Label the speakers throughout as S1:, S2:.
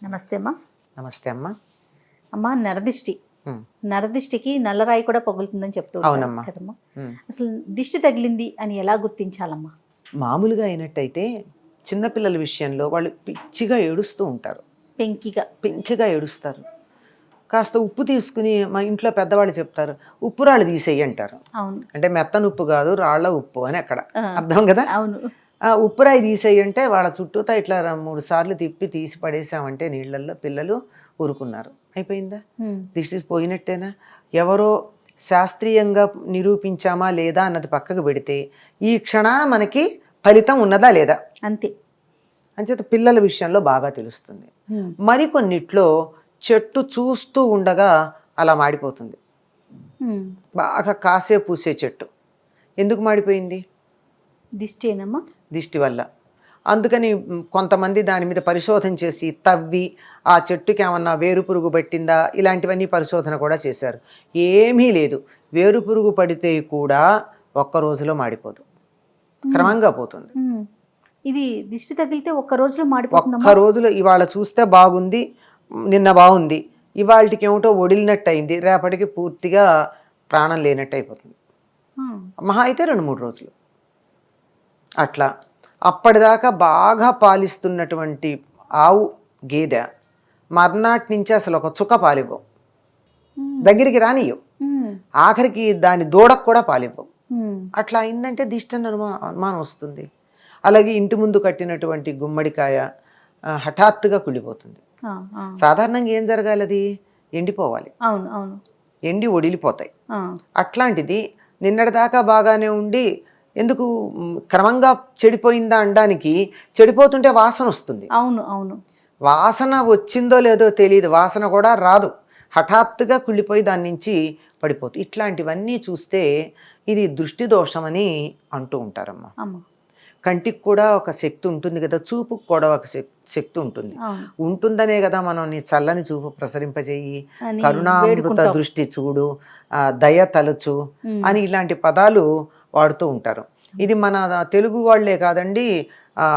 S1: నమస్తే అమ్మా.
S2: నమస్తే అమ్మా.
S1: అమ్మా, నరదిష్టి
S2: ఉమ్,
S1: నరదిష్టికి నల్లరాయి కూడా పగులుతుందని చెప్తూ ఉంటారు
S2: అవునమ్మా.
S1: కదమ్మా.
S2: ఉమ్.
S1: అసలు దిష్టి తగిలింది అని ఎలా గుర్తించాలమ్మా?
S2: మామూలుగా అయినట్టయితే చిన్నపిల్లల విషయంలో వాళ్ళు పిచ్చిగా ఏడుస్తూ ఉంటారు,
S1: పెంకిగా.
S2: పెంకిగా ఏడుస్తారు. కాస్త ఉప్పు తీసుకుని మా ఇంట్లో పెద్దవాళ్ళు చెప్తారు, ఉప్పు రాళ్ళు తీసేయి అంటారు.
S1: అవును.
S2: అంటే మెత్తన ఉప్పు కాదు, రాళ్ళ ఉప్పు అని అక్కడ
S1: ఆ,
S2: అర్థం కదా.
S1: అవును.
S2: ఆ ఉప్పురాయి తీసేయి అంటే వాళ్ళ చుట్టూతా ఇట్లా 3 సార్లు తిప్పి తీసి పడేసామంటే నీళ్ళల్లో పిల్లలు ఊరుకున్నారు. అయిపోయిందా?
S1: ఉమ్,
S2: దిష్టి పోయినట్టేనా? ఎవరో శాస్త్రీయంగా నిరూపించామా లేదా అన్నది పక్కకు పెడితే ఈ క్షణాన మనకి ఫలితం ఉన్నదా లేదా
S1: అంతే.
S2: అంచేత పిల్లల విషయంలో బాగా తెలుస్తుంది.
S1: ఉమ్,
S2: మరికొన్నిట్లో చెట్టు చూస్తూ ఉండగా అలా మాడిపోతుంది.
S1: ఉమ్.
S2: బాగా కాసే పూసే చెట్టు ఎందుకు మాడిపోయింది?
S1: దిష్టి ఏనమ్మా?
S2: దిష్టి వల్ల. అందుకని కొంతమంది దాని మీద పరిశోధన చేసి తవ్వి ఆ చెట్టుకి ఏమన్నా వేరు పురుగు పట్టిందా ఇలాంటివన్నీ పరిశోధన కూడా చేశారు. ఏమీ లేదు. వేరు పురుగు పడితే కూడా ఒక్క రోజులో మాడిపోదు, క్రమంగా పోతుంది.
S1: ఉమ్. ఇది దిష్టి తగిలితే ఒక్క రోజులో
S2: ఒక్క
S1: మాడిపోతుందమ్మా?
S2: రోజులో ఇవాళ చూస్తే బాగుంది, నిన్న బాగుంది, ఇవాళకి ఏమిటో ఒడిలినట్టు అయింది, రేపటికి పూర్తిగా ప్రాణం లేనట్టు అయిపోతుంది.
S1: ఉమ్,
S2: మహా అయితే 2-3 రోజులు అట్లా. అప్పటిదాకా బాగా పాలిస్తున్నటువంటి ఆవు గేదె మర్నాటి నుంచి అసలు ఒక చుక్క పాలివ్వవు,
S1: ఉమ్,
S2: దగ్గరికి రానియ్యవు,
S1: ఉమ్,
S2: ఆఖరికి దాని దూడకు కూడా పాలివ్వవు.
S1: ఉమ్.
S2: అట్లా అయిందంటే దిష్టి అని అనుమానం వస్తుంది. అలాగే ఇంటి ముందు కట్టినటువంటి గుమ్మడికాయ హఠాత్తుగా కుళ్ళిపోతుంది.
S1: ఆ, ఆ.
S2: సాధారణంగా ఏం జరగాలి? అది ఎండిపోవాలి,
S1: అవును, అవును.
S2: ఎండి ఒడిలిపోతాయి.
S1: ఆ,
S2: అట్లాంటిది నిన్నటిదాకా బాగానే ఉండి ఎందుకు క్రమంగా చెడిపోయిందా అనడానికి, చెడిపోతుంటే వాసన వస్తుంది.
S1: అవును, అవును.
S2: వాసన వచ్చిందో లేదో తెలియదు, వాసన కూడా రాదు, హఠాత్తుగా కుళ్ళిపోయి దాని నుంచి పడిపోతుంది. ఇట్లాంటివన్నీ చూస్తే ఇది దృష్టి దోషమని అంటూ ఉంటారమ్మా.
S1: అమ్మా.
S2: కంటికి కూడా ఒక శక్తి ఉంటుంది కదా, చూపుకు కూడా ఒక శక్తి ఉంటుంది.
S1: అవును
S2: ఉంటుందనే కదా మనం నీ చల్లని చూపు ప్రసరింపజేయి,
S1: అని
S2: కరుణామృత
S1: వేడుకుంటాం.
S2: దృష్టి చూడు, దయ తలచు
S1: ఉమ్,
S2: అని ఇలాంటి పదాలు వాడుతూ ఉంటారు. ఇది మన తెలుగు వాళ్ళే కాదండి,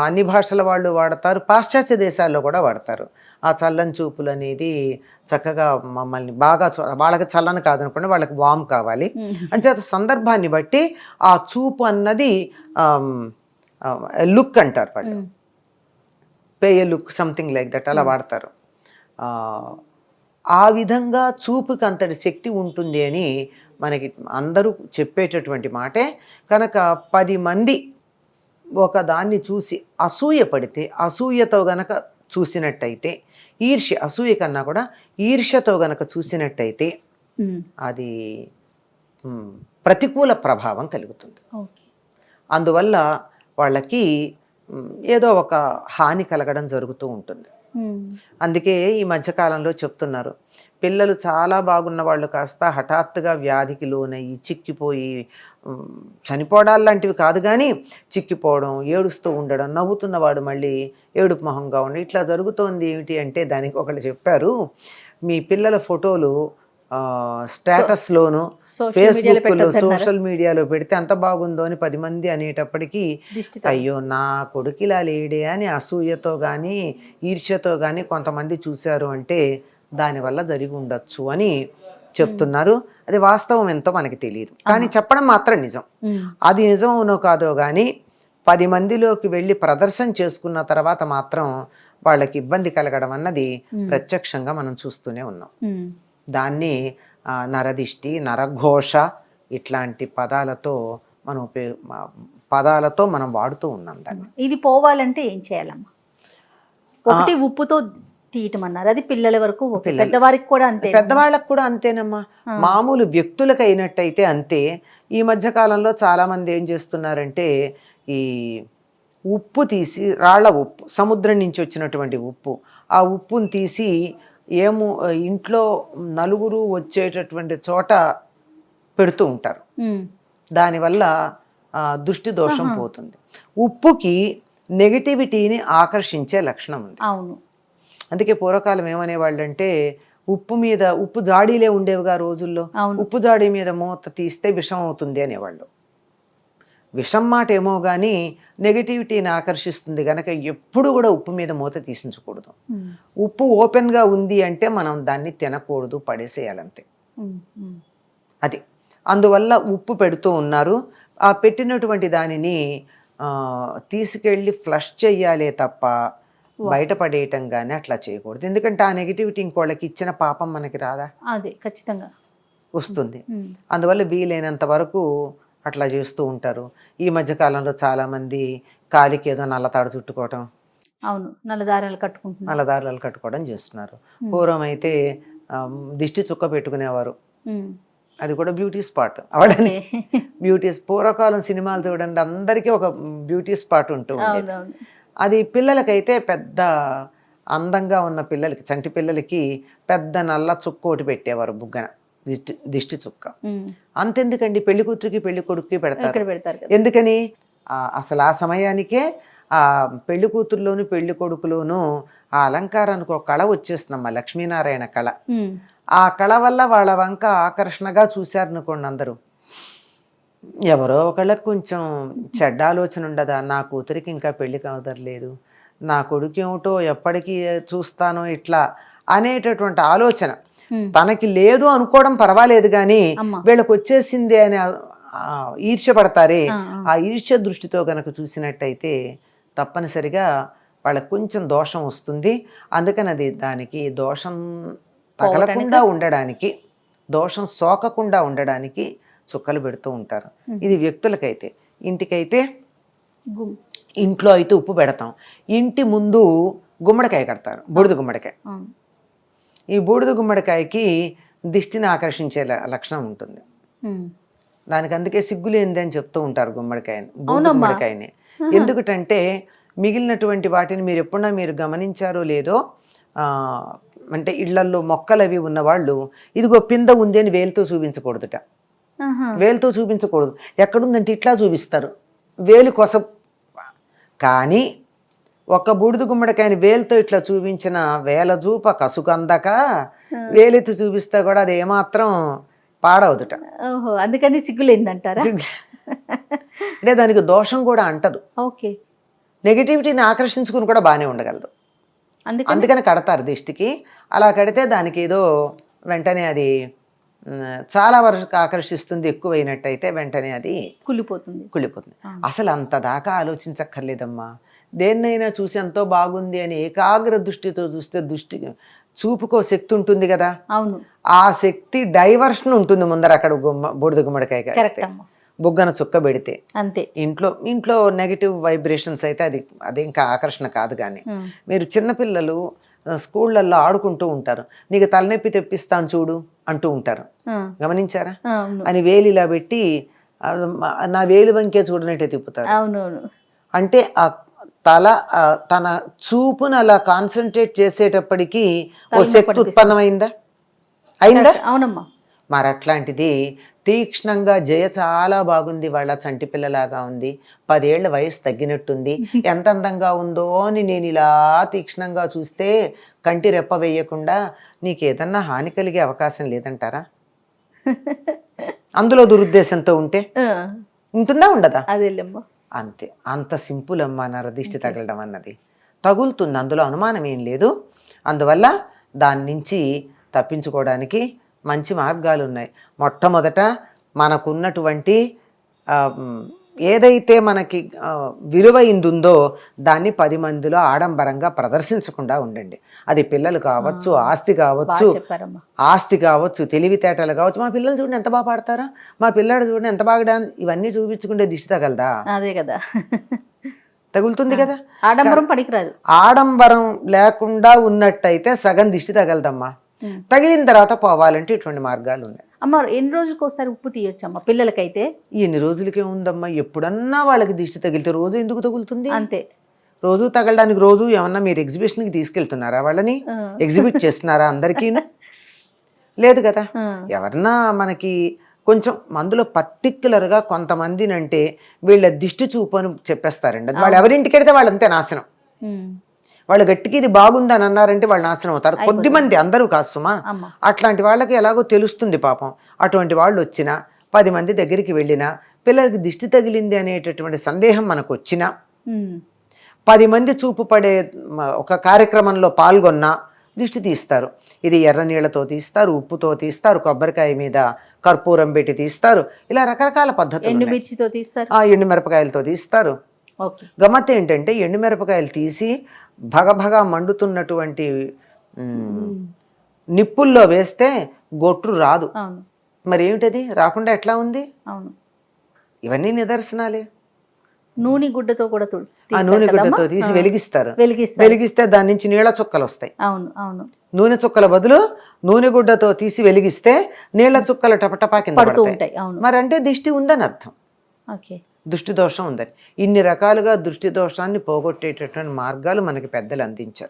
S2: అన్ని భాషల వాళ్ళు వాడతారు, పాశ్చాత్య దేశాల్లో కూడా వాడతారు. ఆ చల్లని చూపులు అనేది చక్కగా మమ్మల్ని బాగా వాళ్ళకి చల్లని కాదనుకోండి, వాళ్ళకి వామ్ కావాలి.
S1: ఉమ్.
S2: అంచేత సందర్భాన్ని బట్టి ఆ చూపు అన్నది లుక్ అంటారు వాళ్ళు,
S1: um,
S2: pay a look something like that అలా వాడతారు. ఆ, ఆ విధంగా చూపుకి అంతటి శక్తి ఉంటుంది అని మనకి అందరూ చెప్పేటటువంటి మాటే. కనుక 10 మంది ఒక దాన్ని చూసి అసూయ పడితే, అసూయతో గనక చూసినట్టయితే, అసూయ కన్నా కూడా ఈర్ష్యతో గనక చూసినట్టయితే
S1: ఉమ్.
S2: అది ప్రతికూల ప్రభావం కలుగుతుంది.
S1: ఓకే.
S2: అందువల్ల వాళ్ళకి ఏదో ఒక హాని కలగడం జరుగుతూ ఉంటుంది.
S1: ఉమ్,
S2: అందుకే ఈ మధ్యకాలంలో చెప్తున్నారు, పిల్లలు చాలా బాగున్న వాళ్ళు కాస్త హఠాత్తుగా వ్యాధికి లోనయ్యి చిక్కిపోయి చనిపోవడాలు లాంటివి కాదు కానీ చిక్కిపోవడం, ఏడుస్తూ ఉండడం, నవ్వుతున్నవాడు మళ్ళీ ఏడుపు మొహంగా ఉండడం, ఇట్లా జరుగుతోంది. ఏమిటి అంటే దానికి ఒకళ్ళు చెప్పారు, మీ పిల్లల ఫోటోలు స్టేటస్లోను
S1: సోషల్ మీడియాలో
S2: ఫేస్బుక్లో
S1: పెట్టొద్దన్నారా?
S2: సోషల్ మీడియాలో పెడితే అంత బాగుందో అని 10 మంది అనేటప్పటికీ
S1: దిష్టి తగిలి.
S2: అయ్యో నా కొడుకు ఇలా లేడే అని అసూయతో కానీ ఈర్ష్యతో కానీ కొంతమంది చూశారు అంటే దానివల్ల జరిగి ఉండొచ్చు అని చెప్తున్నారు. అది వాస్తవం ఎంతో మనకి తెలియదు, కానీ చెప్పడం మాత్రం నిజం.
S1: ఉమ్,
S2: అది నిజం అవునో కాదో కానీ 10 మందిలోకి వెళ్ళి ప్రదర్శన చేసుకున్న తర్వాత మాత్రం వాళ్ళకి ఇబ్బంది కలగడం అన్నది ప్రత్యక్షంగా మనం చూస్తూనే ఉన్నాం.
S1: ఉమ్.
S2: దాన్ని నరదిష్టి, నరఘోష ఇట్లాంటి పదాలతో మనం వాడుతూ ఉన్నాం దాన్ని.
S1: ఇది పోవాలంటే ఏం చేయాలమ్మా? ఒకటి ఉప్పుతో తీయటం అన్నారు, అది పిల్లల వరకు ఓకే. పెద్దవారికి కూడా అంతే?
S2: పెద్దవాళ్ళకు కూడా అంతేనమ్మా. మామూలు వ్యక్తులకు అయినట్టయితే అంతే. ఈ మధ్య కాలంలో చాలా మంది ఏం చేస్తున్నారంటే ఈ ఉప్పు తీసి, రాళ్ల ఉప్పు, సముద్రం నుంచి వచ్చినటువంటి ఉప్పు, ఆ ఉప్పును తీసి ఇంట్లో నలుగురు వచ్చేటటువంటి చోట పెడుతూ ఉంటారు. దానివల్ల దృష్టి దోషం పోతుంది. ఉప్పుకి నెగిటివిటీని ఆకర్షించే లక్షణం ఉంది.
S1: అవును.
S2: అందుకే పూర్వకాలం ఏమనేవాళ్ళు అంటే, ఉప్పు జాడీలే ఉండేవిగా రోజుల్లో, ఉప్పు జాడీ మీద మూత తీస్తే విషం అవుతుంది అనేవాళ్ళు. విషం మాట ఏమో కానీ నెగిటివిటీని ఆకర్షిస్తుంది కనుక ఎప్పుడు కూడా ఉప్పు మీద మూత తీసించకూడదు. ఉప్పు ఓపెన్గా ఉంది అంటే మనం దాన్ని తినకూడదు, పడేసేయాలంతే. అది అందువల్ల ఉప్పు పెడుతూ ఉన్నారు. ఆ పెట్టినటువంటి దానిని తీసుకెళ్ళి ఫ్లష్ చెయ్యాలే తప్ప బయటపడేయటం కానీ అట్లా చేయకూడదు. ఎందుకంటే ఆ నెగిటివిటీ ఇంకోళ్ళకి ఇచ్చిన పాపం మనకి రాదా?
S1: అదే ఖచ్చితంగా
S2: వస్తుంది. అందువల్ల వీలైనంత వరకు అట్లా చేస్తూ ఉంటారు. ఈ మధ్య కాలంలో చాలా మంది కాలికి ఏదో నల్లతాడు చుట్టుకోవటం,
S1: అవును, నల్లదారాలు
S2: కట్టుకోవడం చేస్తున్నారు. పూర్వం అయితే దిష్టి చుక్క పెట్టుకునేవారు, అది కూడా బ్యూటీ స్పాట్ అవడానికి. పూర్వకాలం సినిమాలు చూడండి, అందరికీ ఒక బ్యూటీ స్పాట్ ఉంటూ ఉండేది. అది పిల్లలకైతే పెద్ద అందంగా ఉన్న పిల్లలకి, చంటి పిల్లలకి పెద్ద నల్ల చుక్క ఒకటి పెట్టేవారు, బుగ్గన దిష్టి చుక్క. అంతెందుకండి, పెళ్లి కూతురికి పెళ్లి కొడుకుకి పెడతారు. ఎందుకని? అసలు ఆ సమయానికే ఆ పెళ్లి కూతురులోను పెళ్లి కొడుకులోను ఆ అలంకారానికి ఒక కళ వచ్చేస్తుందమ్మా, లక్ష్మీనారాయణ కళ. ఆ కళ వల్ల వాళ్ళ వంక ఆకర్షణగా చూశారనుకోండి అందరూ. ఎవరో ఒకళ్ళకి కొంచెం చెడ్డ ఆలోచన ఉండదా, నా కూతురికి ఇంకా పెళ్లి కావదర్లేదు, నా కొడుకు ఏమిటో ఎప్పటికీ చూస్తానో ఇట్లా అనేటటువంటి ఆలోచన తనకి లేదు అనుకోవడం పర్వాలేదు, కానీ వీళ్ళకి వచ్చేసింది అని ఈర్ష్య పడతారే, ఆ ఈర్ష్య దృష్టితో గనక చూసినట్టయితే తప్పనిసరిగా వాళ్ళకి కొంచెం దోషం వస్తుంది. అందుకని అది దానికి దోషం తగలకుండా ఉండడానికి, దోషం సోకకుండా ఉండడానికి చుక్కలు పెడుతూ ఉంటారు. ఇది వ్యక్తులకైతే. ఇంటికైతే ఇంట్లో అయితే ఉప్పు పెడతాం. ఇంటి ముందు గుమ్మడికాయ కడతారు, బూడిద గుమ్మడికాయ. ఈ బూడిద గుమ్మడికాయకి దిష్టిని ఆకర్షించే లక్షణం ఉంటుంది. దానికి అందుకే సిగ్గులేంది అని చెప్తూ ఉంటారు గుమ్మడికాయని, బూడిద గుమ్మడికాయని. ఎందుకంటే మిగిలినటువంటి వాటిని మీరు ఎప్పుడన్నా మీరు గమనించారో లేదో, అంటే ఇళ్లల్లో మొక్కలు అవి ఉన్నవాళ్ళు ఇదిగో పింద ఉంది అని వేలుతో చూపించకూడదుట. వేలుతో చూపించకూడదు. ఎక్కడుందంటే ఇట్లా చూపిస్తారు, వేలు కొస. కానీ ఒక బూడిద గుమ్మడికాయని వేలుతో ఇట్లా చూపించిన వేల చూప కసుకందక వేలెత్తి చూపిస్తే కూడా అది ఏమాత్రం పాడవదుట.
S1: అందుకని సిగ్గులేందంటారా?
S2: అంటే దానికి దోషం కూడా అంటదు.
S1: ఓకే,
S2: నెగిటివిటీని ఆకర్షించుకుని కూడా బాగానే ఉండగలదు. అందుకని కడతారు దిష్టికి. అలా కడితే దానికి ఏదో వెంటనే అది చాలా వరకు ఆకర్షిస్తుంది. ఎక్కువైనట్టయితే వెంటనే అది కుళ్ళిపోతుంది. అసలు అంత దాకా ఆలోచించక్కర్లేదమ్మా. దేన్నైనా చూసి ఎంతో బాగుంది అని ఏకాగ్ర దృష్టితో చూస్తే చూపుకో శక్తి ఉంటుంది కదా.
S1: అవును,
S2: ఆ శక్తి డైవర్షన్ ఉంటుంది ముందర. అక్కడ బూడిద గుమ్మడికాయ బుగ్గన చుక్క పెడితే అంతే. ఇంట్లో నెగిటివ్ వైబ్రేషన్స్ అయితే అది ఇంకా ఆకర్షణ కాదు. కానీ మీరు చిన్నపిల్లలు స్కూళ్ళల్లో ఆడుకుంటూ ఉంటారు, నీకు తలనొప్పి తెప్పిస్తాను చూడు అంటూ ఉంటారు, గమనించారా? అని వేలు ఇలా పెట్టి నా వేలు వంకే చూడనట్టే తిప్పుతారు. అంటే ఆ తన చూపును అలా కాన్సన్ట్రేట్ చేసేటప్పటికి ఓ శక్తి ఉత్పన్నమైందా? అయిందా?
S1: అవునమ్మా.
S2: మరి అట్లాంటిది తీక్ష్ణంగా జయ చాలా బాగుంది, వాళ్ళ చంటి పిల్లలాగా ఉంది, 10 ఏళ్ల వయసు తగ్గినట్టుంది, ఎంత అందంగా ఉందో అని నేను ఇలా తీక్ష్ణంగా చూస్తే కంటి రెప్ప వేయకుండా నీకు ఏదన్నా హాని కలిగే అవకాశం లేదంటారా? అందులో దురుద్దేశంతో ఉంటే ఉంటుందా, ఉండదా? అంతే. అంత సింపుల్ అమ్మా నరదిష్టి తగలడం అన్నది. తగులుతుంది, అందులో అనుమానం ఏం లేదు. అందువల్ల దాని నుంచి తప్పించుకోవడానికి మంచి మార్గాలు ఉన్నాయి. మొట్టమొదట మనకున్నటువంటి ఏదైతే మనకి విలువైందుందో దాన్ని 10 మందిలో ఆడంబరంగా ప్రదర్శించకుండా ఉండండి. అది పిల్లలు కావచ్చు, ఆస్తి కావచ్చు, తెలివితేటలు కావచ్చు. మా పిల్లలు చూడండి ఎంత బాగా పాడతారా, మా పిల్లాడు చూడండి ఎంత బాగా డాన్స్, ఇవన్నీ చూపించుకుంటే దిష్టి తగలదా?
S1: అదే కదా,
S2: తగులుతుంది కదా.
S1: ఆడంబరం పనికిరాదు.
S2: ఆడంబరం లేకుండా ఉన్నట్టయితే సగం దిష్టి తగలదమ్మా. తగిలిన తర్వాత పోవాలంటే ఇటువంటి మార్గాలు ఉన్నాయి.
S1: అమ్మ, ఎన్ని రోజులకు ఒకసారి ఉప్పు తీయొచ్చమ్మా పిల్లలకైతే?
S2: ఎన్ని రోజులకే ఉందమ్మా, ఎప్పుడన్నా వాళ్ళకి దిష్టి తగిలితే రోజు ఎందుకు తగులుతుంది?
S1: అంతే.
S2: రోజు తగలడానికి రోజు ఏమన్నా మీరు ఎగ్జిబిషన్కి తీసుకెళ్తున్నారా? వాళ్ళని ఎగ్జిబిట్ చేస్తున్నారా? అందరికీ లేదు కదా. ఎవరన్నా మనకి కొంచెం మందులో పర్టిక్యులర్గా కొంతమందినంటే వీళ్ళ దిష్టి చూపు అని చెప్పేస్తారండి. వాళ్ళు ఎవరింటికి వెళ్తే వాళ్ళంతే నాశనం. వాళ్ళు గట్టికి ఇది బాగుందని అన్నారంటే వాళ్ళు నాశనం అవుతారు. కొద్దిమంది, అందరూ కాదు సుమా. అట్లాంటి వాళ్ళకి ఎలాగో తెలుస్తుంది పాపం. అటువంటి వాళ్ళు వచ్చినా 10 మంది దగ్గరికి వెళ్ళినా పిల్లలకి దిష్టి తగిలింది అనేటటువంటి సందేహం మనకు వచ్చినా,
S1: ఉమ్.
S2: 10 మంది చూపు పడే ఒక కార్యక్రమంలో పాల్గొన్నా దిష్టి తీస్తారు. ఇది ఎర్ర నీళ్లతో తీస్తారు, ఉప్పుతో తీస్తారు, కొబ్బరికాయ మీద కర్పూరం పెట్టి తీస్తారు. ఇలా రకరకాల పద్ధతులు ఉన్నాయి.
S1: ఎండుమిర్చితో తీస్తారు.
S2: ఎండుమిరపకాయలతో తీస్తారు.
S1: ఓకే.
S2: గమ్మత్ ఏంటంటే ఎండుమిరపకాయలు తీసి భగభగా మండుతున్నటువంటి నిప్పుల్లో వేస్తే గొట్టు రాదు.
S1: అవును.
S2: మరి ఏమిటది రాకుండా ఎట్లా ఉంది?
S1: అవును.
S2: ఇవన్నీ నిదర్శనాలే.
S1: నూనె గుడ్డతో కూడా
S2: ఆ నూనె గుడ్డతో తీసి వెలిగిస్తారు. వెలిగిస్తే దాని నుంచి నీళ్ళ చుక్కలు వస్తాయి.
S1: అవును. అవును.
S2: నూనె చుక్కల బదులు నూనె గుడ్డతో తీసి వెలిగిస్తే నీళ్ల చుక్కలు టపటపా కింద పడతాయి. మరి అంటే దిష్టి ఉందని అర్థం.
S1: ఓకే.
S2: దృష్టి దోషం ఉందని. ఇన్ని రకాలుగా దృష్టి దోషాన్ని పోగొట్టేటటువంటి మార్గాలు మనకి పెద్దలు అందించారు.